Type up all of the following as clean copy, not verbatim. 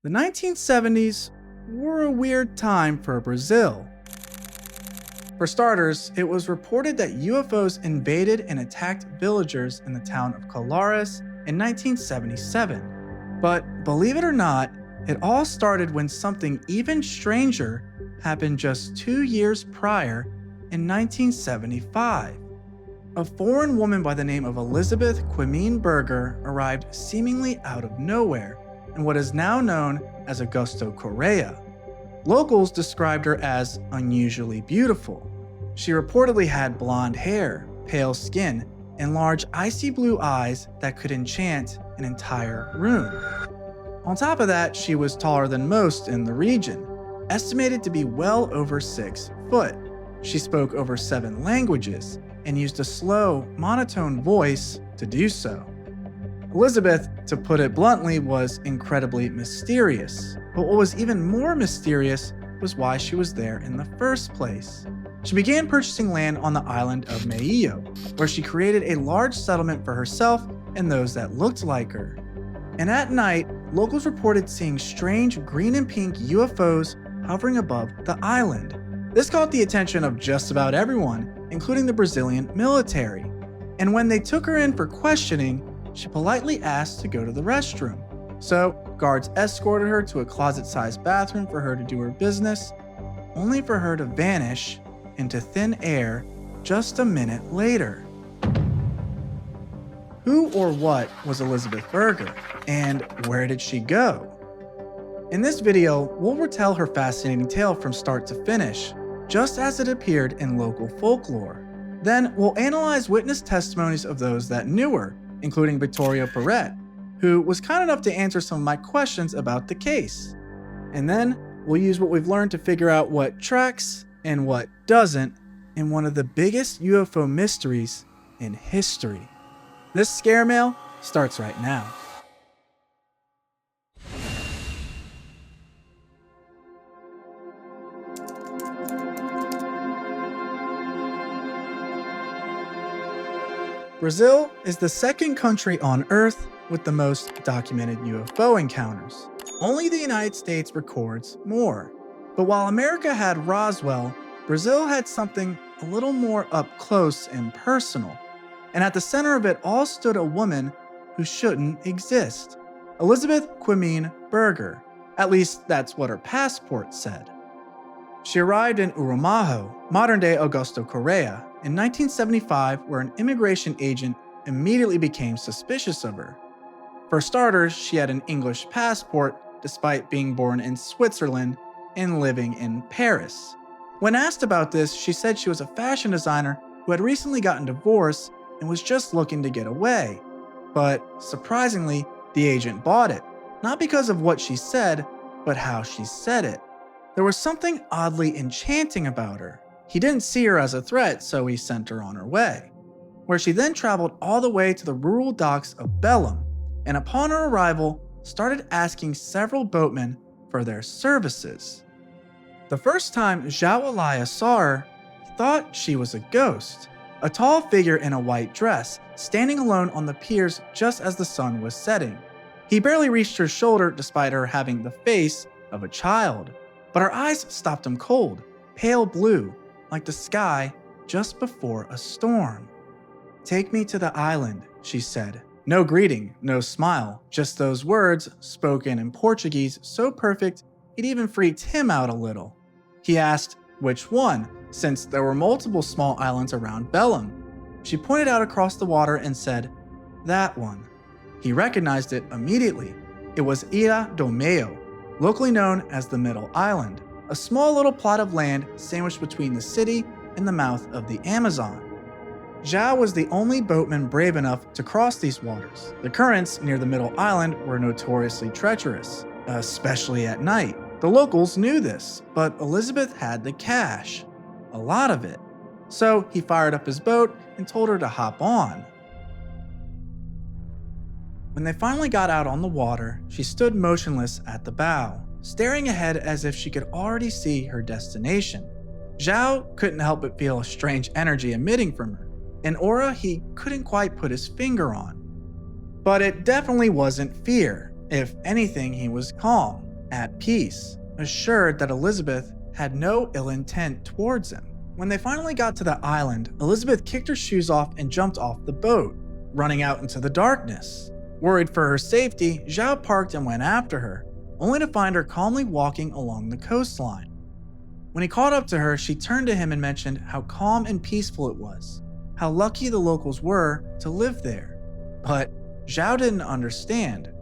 The 1970s were a weird time for Brazil. For starters, it was reported that UFOs invaded and attacked villagers in the town of Colares in 1977. But believe it or not, it all started when something even stranger happened just 2 years prior in 1975. A foreign woman by the name of Elisabeth Quiminet Berger arrived seemingly out of nowhere in what is now known as Augusto, Korea. Locals described her as unusually beautiful. She reportedly had blonde hair, pale skin, and large icy blue eyes that could enchant an entire room. On top of that, she was taller than most in the region, estimated to be well over 6 foot. She spoke over 7 languages and used a slow, monotone voice to do so. Elisabeth, to put it bluntly, was incredibly mysterious. But what was even more mysterious was why she was there in the first place. She began purchasing land on the island of Maio, where she created a large settlement for herself and those that looked like her. And at night, locals reported seeing strange green and pink UFOs hovering above the island. This caught the attention of just about everyone, including the Brazilian military. And when they took her in for questioning, she politely asked to go to the restroom. So, guards escorted her to a closet-sized bathroom for her to do her business, only for her to vanish into thin air just a minute later. Who or what was Elisabeth Berger, and where did she go? In this video, we'll retell her fascinating tale from start to finish, just as it appeared in local folklore. Then, we'll analyze witness testimonies of those that knew her, including Vitorio Peret, who was kind enough to answer some of my questions about the case. And then, we'll use what we've learned to figure out what tracks and what doesn't in one of the biggest UFO mysteries in history. This scare mail starts right now. Brazil is the second country on Earth with the most documented UFO encounters. Only the United States records more. But while America had Roswell, Brazil had something a little more up close and personal. And at the center of it all stood a woman who shouldn't exist. Elisabeth Quiminet Berger. At least that's what her passport said. She arrived in Urumajo, modern-day Augusto, Korea, in 1975, where an immigration agent immediately became suspicious of her. For starters, she had an English passport despite being born in Switzerland and living in Paris. When asked about this, she said she was a fashion designer who had recently gotten divorced and was just looking to get away. But surprisingly, the agent bought it, not because of what she said, but how she said it. There was something oddly enchanting about her. He didn't see her as a threat, so he sent her on her way, where she then traveled all the way to the rural docks of Belém, and upon her arrival, started asking several boatmen for their services. The first time João Elias saw her, he thought she was a ghost, a tall figure in a white dress, standing alone on the piers just as the sun was setting. He barely reached her shoulder despite her having the face of a child, but her eyes stopped him cold, pale blue, like the sky just before a storm. "Take me to the island," she said. No greeting, no smile, just those words spoken in Portuguese so perfect it even freaked him out a little. He asked which one, since there were multiple small islands around Belém. She pointed out across the water and said, "That one." He recognized it immediately. It was Ilha do Meio, locally known as the Middle Island, a small little plot of land sandwiched between the city and the mouth of the Amazon. João was the only boatman brave enough to cross these waters. The currents near the Middle Island were notoriously treacherous, especially at night. The locals knew this, but Elisabeth had the cash, a lot of it. So he fired up his boat and told her to hop on. When they finally got out on the water, she stood motionless at the bow, staring ahead as if she could already see her destination. João couldn't help but feel a strange energy emitting from her, an aura he couldn't quite put his finger on. But it definitely wasn't fear. If anything, he was calm. at peace, assured that Elisabeth had no ill intent towards him. When they finally got to the island, Elisabeth kicked her shoes off and jumped off the boat, running out into the darkness. Worried for her safety, Zhao parked and went after her, only to find her calmly walking along the coastline. When he caught up to her, she turned to him and mentioned how calm and peaceful it was, how lucky the locals were to live there. But Zhao didn't understand.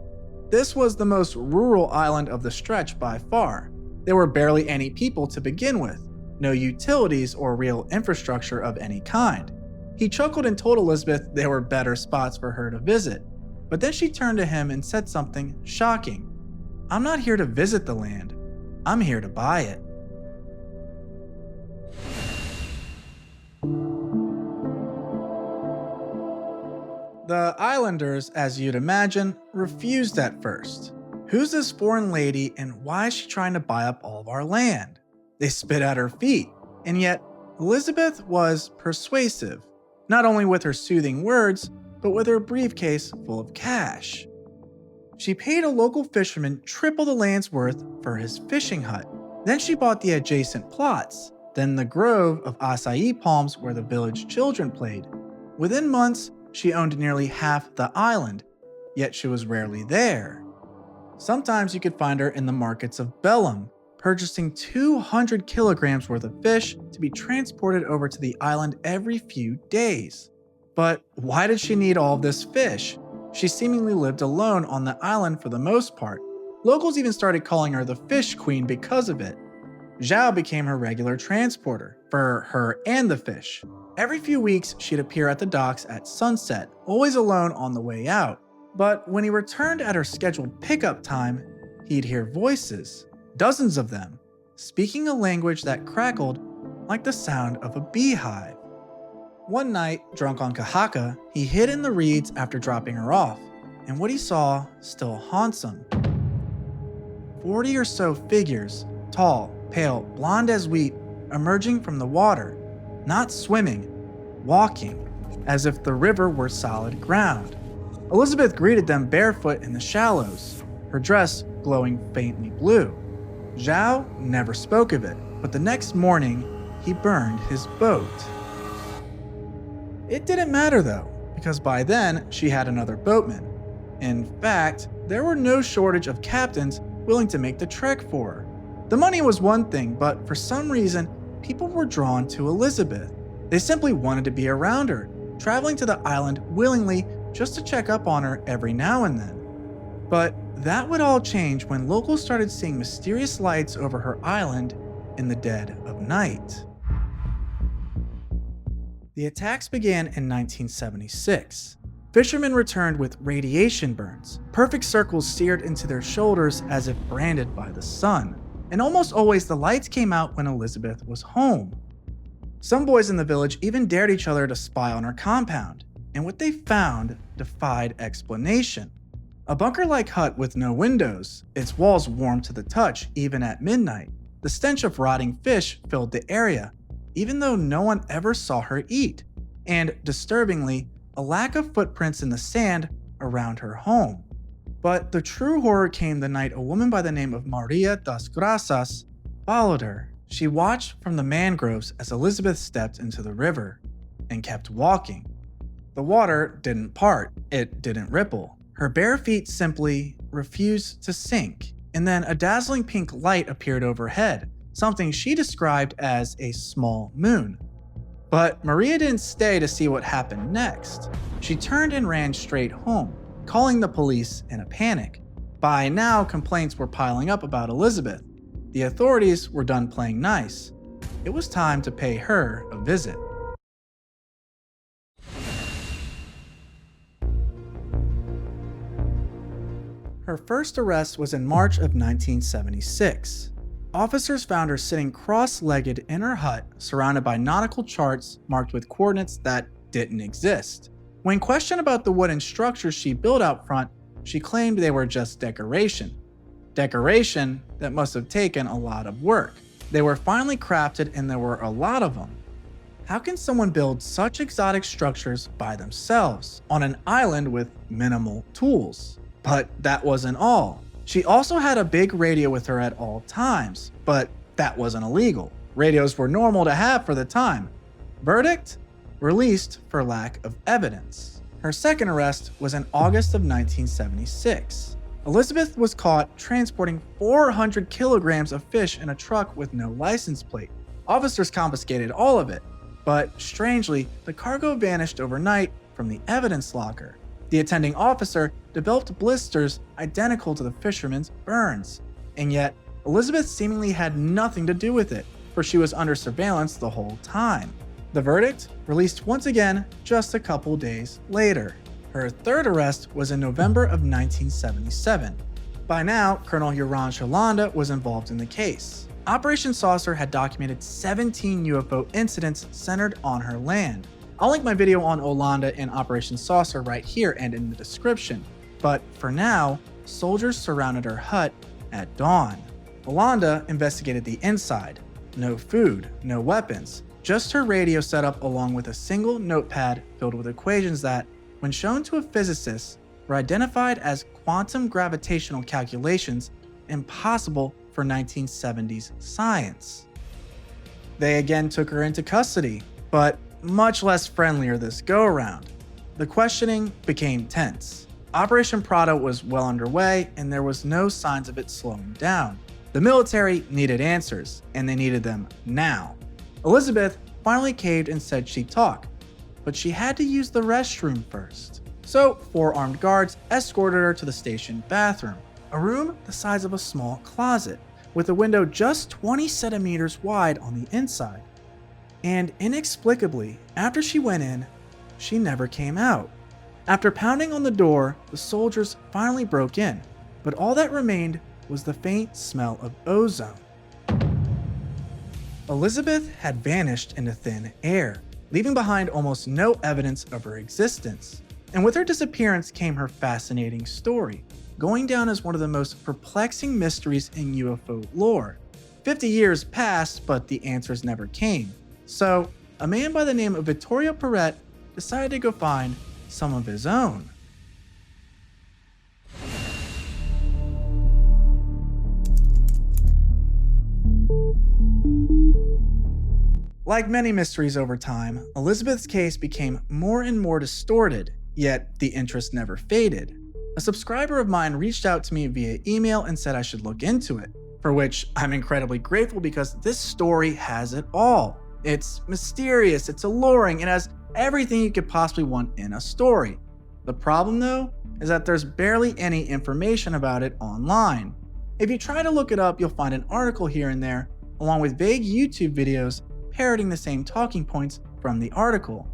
This was the most rural island of the stretch by far. There were barely any people to begin with, no utilities or real infrastructure of any kind. He chuckled and told Elisabeth there were better spots for her to visit. But then she turned to him and said something shocking. "I'm not here to visit the land. I'm here to buy it." The islanders, as you'd imagine, refused at first. Who's this foreign lady and why is she trying to buy up all of our land? They spit at her feet, and yet Elisabeth was persuasive, not only with her soothing words, but with her briefcase full of cash. She paid a local fisherman triple the land's worth for his fishing hut. Then she bought the adjacent plots, then the grove of acai palms where the village children played. Within months, she owned nearly half the island, yet she was rarely there. Sometimes you could find her in the markets of Bellum, purchasing 200 kilograms worth of fish to be transported over to the island every few days. But why did she need all of this fish? She seemingly lived alone on the island for the most part. Locals even started calling her the Fish Queen because of it. Zhao became her regular transporter, for her and the fish. Every few weeks, she'd appear at the docks at sunset, always alone on the way out. But when he returned at her scheduled pickup time, he'd hear voices, dozens of them, speaking a language that crackled like the sound of a beehive. One night, drunk on kahaka, he hid in the reeds after dropping her off, and what he saw still haunts him. 40 or so figures, tall, pale, blonde as wheat, emerging from the water, not swimming, walking, as if the river were solid ground. Elisabeth greeted them barefoot in the shallows, her dress glowing faintly blue. Zhao never spoke of it, but the next morning, he burned his boat. It didn't matter though, because by then she had another boatman. In fact, there were no shortage of captains willing to make the trek for her. The money was one thing, but for some reason, people were drawn to Elisabeth. They simply wanted to be around her, traveling to the island willingly just to check up on her every now and then. But that would all change when locals started seeing mysterious lights over her island in the dead of night. The attacks began in 1976. Fishermen returned with radiation burns, perfect circles seared into their shoulders as if branded by the sun. And almost always the lights came out when Elisabeth was home. Some boys in the village even dared each other to spy on her compound, and what they found defied explanation. A bunker-like hut with no windows, its walls warm to the touch even at midnight. The stench of rotting fish filled the area, even though no one ever saw her eat, and disturbingly, a lack of footprints in the sand around her home. But the true horror came the night a woman by the name of Maria das Graças followed her. She watched from the mangroves as Elisabeth stepped into the river and kept walking. The water didn't part, it didn't ripple. Her bare feet simply refused to sink, and then a dazzling pink light appeared overhead, something she described as a small moon. But Maria didn't stay to see what happened next. She turned and ran straight home, calling the police in a panic. By now, complaints were piling up about Elisabeth. The authorities were done playing nice. It was time to pay her a visit. Her first arrest was in March of 1976. Officers found her sitting cross-legged in her hut, surrounded by nautical charts marked with coordinates that didn't exist. When questioned about the wooden structures she built out front, she claimed they were just decoration. Decoration that must have taken a lot of work. They were finally crafted and there were a lot of them. How can someone build such exotic structures by themselves on an island with minimal tools? But that wasn't all. She also had a big radio with her at all times, but that wasn't illegal. Radios were normal to have for the time. Verdict? Released for lack of evidence. Her second arrest was in August of 1976. Elisabeth was caught transporting 400 kilograms of fish in a truck with no license plate. Officers confiscated all of it, but strangely, the cargo vanished overnight from the evidence locker. The attending officer developed blisters identical to the fisherman's burns, and yet Elisabeth seemingly had nothing to do with it, for she was under surveillance the whole time. The verdict? Released once again just a couple days later. Her third arrest was in November of 1977. By now, Colonel Joran Shalanda was involved in the case. Operation Saucer had documented 17 UFO incidents centered on her land. I'll link my video on Olanda and Operation Saucer right here and in the description. But for now, soldiers surrounded her hut at dawn. Olanda investigated the inside. No food, no weapons, just her radio setup along with a single notepad filled with equations that, when shown to a physicist, were identified as quantum gravitational calculations impossible for 1970s science. They again took her into custody, but much less friendlier this go-around. The questioning became tense. Operation Prato was well underway, and there was no signs of it slowing down. The military needed answers, and they needed them now. Elisabeth finally caved and said she'd talk, but she had to use the restroom first. So 4 armed guards escorted her to the station bathroom, a room the size of a small closet, with a window just 20 centimeters wide on the inside. And inexplicably, after she went in, she never came out. After pounding on the door, the soldiers finally broke in, but all that remained was the faint smell of ozone. Elisabeth had vanished into thin air, leaving behind almost no evidence of her existence. And with her disappearance came her fascinating story, going down as one of the most perplexing mysteries in UFO lore. 50 years passed, but the answers never came. So, a man by the name of Vitorio Peret decided to go find some of his own. Like many mysteries over time, Elisabeth's case became more and more distorted, yet the interest never faded. A subscriber of mine reached out to me via email and said I should look into it, for which I'm incredibly grateful because this story has it all. It's mysterious, it's alluring, it has everything you could possibly want in a story. The problem though, is that there's barely any information about it online. If you try to look it up, you'll find an article here and there, along with vague YouTube videos parroting the same talking points from the article.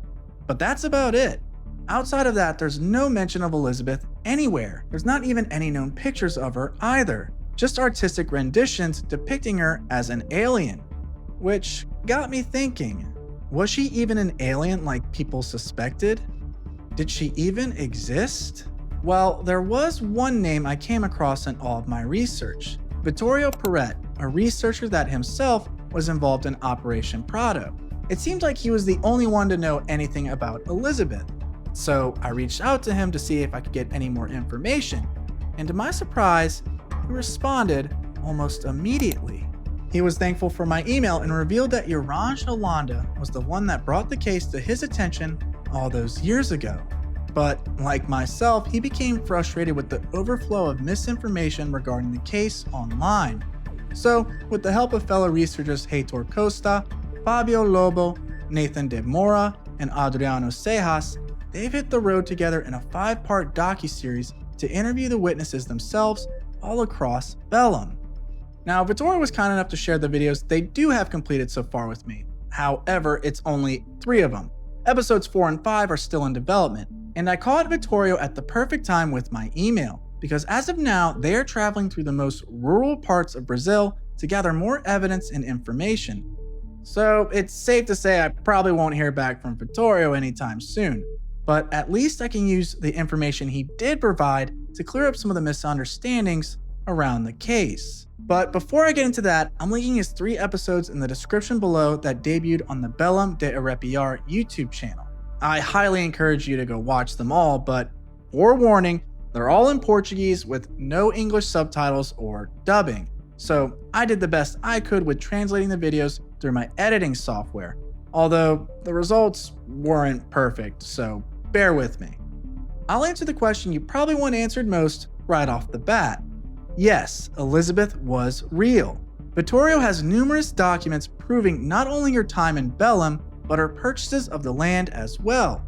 But that's about it. Outside of that, there's no mention of Elisabeth anywhere. There's not even any known pictures of her either, just artistic renditions depicting her as an alien. Which got me thinking, was she even an alien like people suspected? Did she even exist? Well, there was one name I came across in all of my research. Vitorio Peret, a researcher that himself was involved in Operation Prato. It seemed like he was the only one to know anything about Elisabeth. So I reached out to him to see if I could get any more information, and to my surprise, he responded almost immediately. He was thankful for my email and revealed that Joran Shalanda was the one that brought the case to his attention all those years ago. But like myself, he became frustrated with the overflow of misinformation regarding the case online. So, with the help of fellow researchers Heitor Costa, Fabio Lobo, Nathan De Mora, and Adriano Sejas, they've hit the road together in a 5-part docuseries to interview the witnesses themselves all across Bellum. Now, Vitorio was kind enough to share the videos they do have completed so far with me. However, it's only 3 of them. Episodes 4 and 5 are still in development, and I caught Vitorio at the perfect time with my email, because as of now, they are traveling through the most rural parts of Brazil to gather more evidence and information. So it's safe to say I probably won't hear back from Vitorio anytime soon, but at least I can use the information he did provide to clear up some of the misunderstandings around the case. But before I get into that, I'm linking his 3 episodes in the description below that debuted on the Bellum de Arrepiar YouTube channel. I highly encourage you to go watch them all, but forewarning, They're all in Portuguese with no English subtitles or dubbing, so I did the best I could with translating the videos through my editing software, although the results weren't perfect, so bear with me. I'll answer the question you probably want answered most right off the bat. Yes, Elisabeth was real. Vitorio has numerous documents proving not only her time in Belém, but her purchases of the land as well.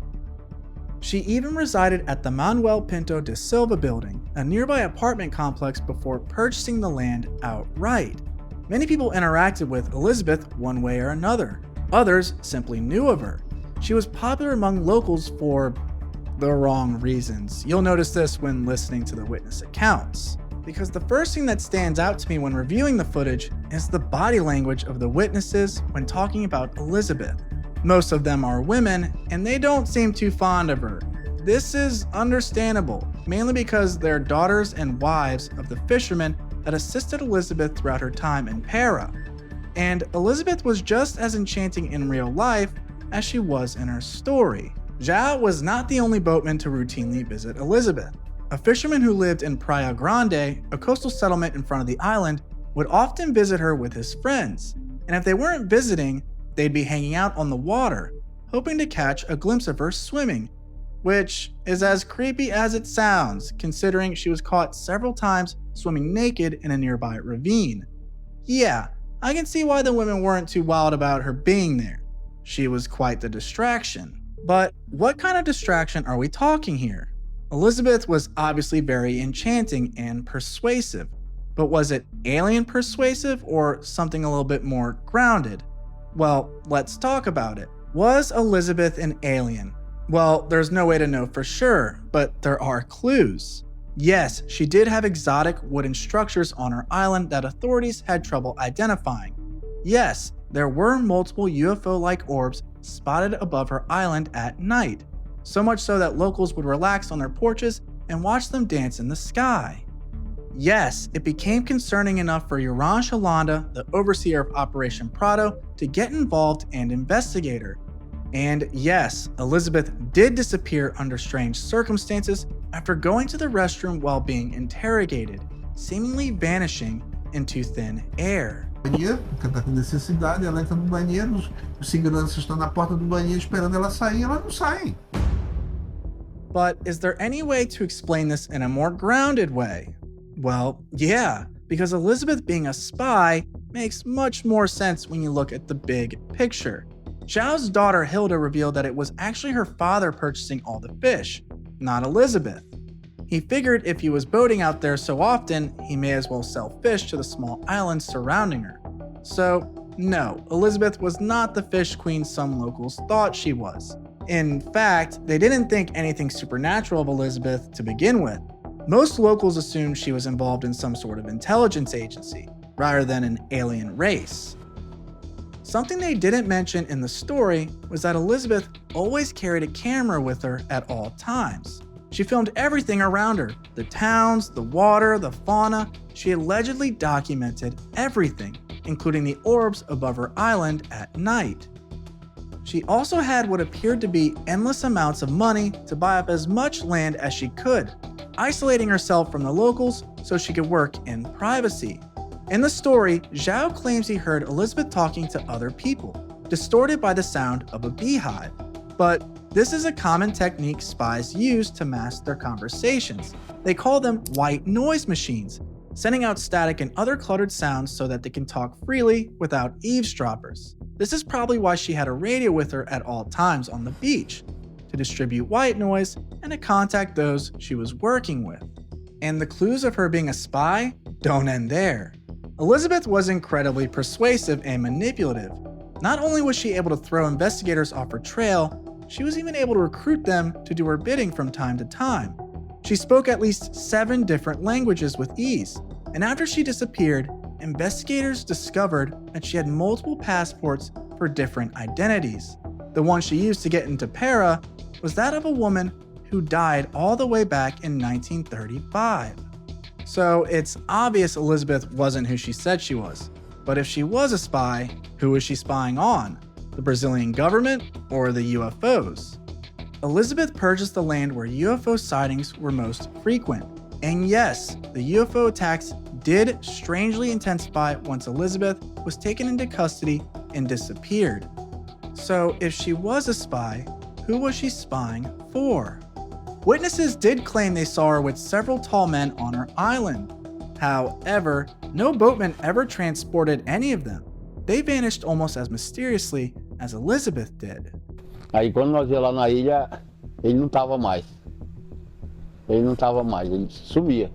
She even resided at the Manuel Pinto de Silva building, a nearby apartment complex, before purchasing the land outright. Many people interacted with Elisabeth one way or another. Others simply knew of her. She was popular among locals for the wrong reasons. You'll notice this when listening to the witness accounts, because the first thing that stands out to me when reviewing the footage is the body language of the witnesses when talking about Elisabeth. Most of them are women, and they don't seem too fond of her. This is understandable, mainly because they're daughters and wives of the fishermen that assisted Elisabeth throughout her time in Para. And Elisabeth was just as enchanting in real life as she was in her story. João was not the only boatman to routinely visit Elisabeth. A fisherman who lived in Praia Grande, a coastal settlement in front of the island, would often visit her with his friends. And if they weren't visiting, they'd be hanging out on the water, hoping to catch a glimpse of her swimming, which is as creepy as it sounds, considering she was caught several times swimming naked in a nearby ravine. Yeah, I can see why the women weren't too wild about her being there. She was quite the distraction. But what kind of distraction are we talking here? Elisabeth was obviously very enchanting and persuasive, but was it alien persuasive or something a little bit more grounded? Well, let's talk about it. Was Elisabeth an alien? Well, there's no way to know for sure, but there are clues. Yes, she did have exotic wooden structures on her island that authorities had trouble identifying. Yes, there were multiple UFO-like orbs spotted above her island at night, so much so that locals would relax on their porches and watch them dance in the sky. Yes, it became concerning enough for Joran Shalanda, the overseer of Operation Prato, to get involved and investigate her. And yes, Elisabeth did disappear under strange circumstances after going to the restroom while being interrogated, seemingly vanishing into thin air. Banheiro, porque ela está com necessidade, ela entra no banheiro, os seguranças estão na porta do banheiro esperando ela sair, ela não sai. But is there any way to explain this in a more grounded way? Well, yeah, because Elisabeth being a spy makes much more sense when you look at the big picture. João's daughter Hilda revealed that it was actually her father purchasing all the fish, not Elisabeth. He figured if he was boating out there so often, he may as well sell fish to the small islands surrounding her. So, no, Elisabeth was not the fish queen some locals thought she was. In fact, they didn't think anything supernatural of Elisabeth to begin with. Most locals assumed she was involved in some sort of intelligence agency, rather than an alien race. Something they didn't mention in the story was that Elisabeth always carried a camera with her at all times. She filmed everything around her, the towns, the water, the fauna. She allegedly documented everything, including the orbs above her island at night. She also had what appeared to be endless amounts of money to buy up as much land as she could, isolating herself from the locals so she could work in privacy. In the story, João claims he heard Elisabeth talking to other people, distorted by the sound of a beehive. But this is a common technique spies use to mask their conversations. They call them white noise machines, sending out static and other cluttered sounds so that they can talk freely without eavesdroppers. This is probably why she had a radio with her at all times on the beach, to distribute white noise and to contact those she was working with. And the clues of her being a spy don't end there. Elisabeth was incredibly persuasive and manipulative. Not only was she able to throw investigators off her trail, she was even able to recruit them to do her bidding from time to time. She spoke at least 7 different languages with ease, and after she disappeared, investigators discovered that she had multiple passports for different identities. The one she used to get into Para was that of a woman who died all the way back in 1935. So it's obvious Elisabeth wasn't who she said she was. But if she was a spy, who was she spying on? The Brazilian government or the UFOs? Elisabeth purchased the land where UFO sightings were most frequent. And yes, the UFO attacks did strangely intensify once Elisabeth was taken into custody and disappeared. So if she was a spy, who was she spying for? Witnesses did claim they saw her with several tall men on her island. However, no boatman ever transported any of them. They vanished almost as mysteriously as Elisabeth did. Aí quando nós ia lá na ilha, ele não estava mais. Ele sumia.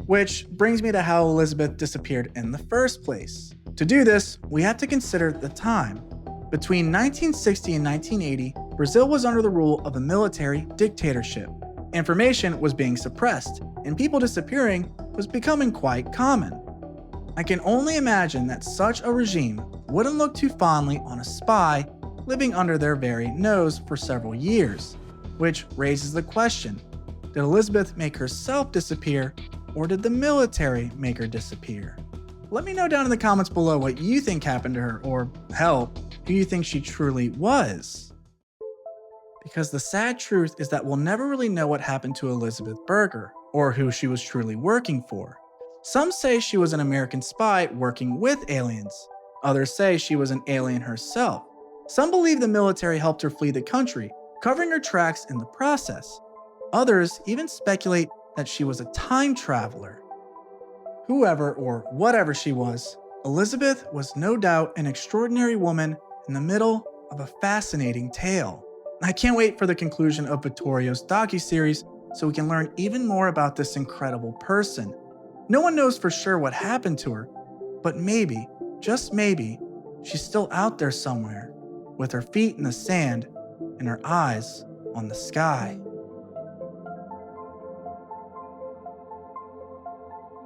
Which brings me to how Elisabeth disappeared in the first place. To do this, we have to consider the time. Between 1960 and 1980, Brazil was under the rule of a military dictatorship. Information was being suppressed, and people disappearing was becoming quite common. I can only imagine that such a regime wouldn't look too fondly on a spy living under their very nose for several years, which raises the question, did Elisabeth make herself disappear, or did the military make her disappear? Let me know down in the comments below what you think happened to her, or hell, who you think she truly was. Because the sad truth is that we'll never really know what happened to Elisabeth Berger, or who she was truly working for. Some say she was an American spy working with aliens. Others say she was an alien herself. Some believe the military helped her flee the country, covering her tracks in the process. Others even speculate that she was a time traveler. Whoever or whatever she was, Elisabeth was no doubt an extraordinary woman in the middle of a fascinating tale. I can't wait for the conclusion of Vitorio's docuseries so we can learn even more about this incredible person. No one knows for sure what happened to her, but maybe, just maybe, she's still out there somewhere, with her feet in the sand and her eyes on the sky.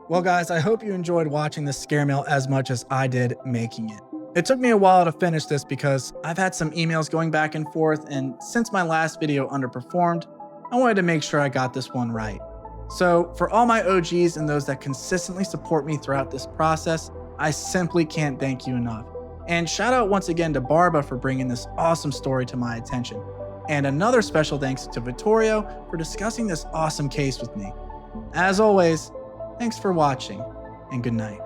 Well guys, I hope you enjoyed watching this scare mail as much as I did making it. It took me a while to finish this because I've had some emails going back and forth, and since my last video underperformed, I wanted to make sure I got this one right. So for all my OGs and those that consistently support me throughout this process, I simply can't thank you enough. And shout out once again to Barba for bringing this awesome story to my attention. And another special thanks to Vitorio for discussing this awesome case with me. As always, thanks for watching, and good night.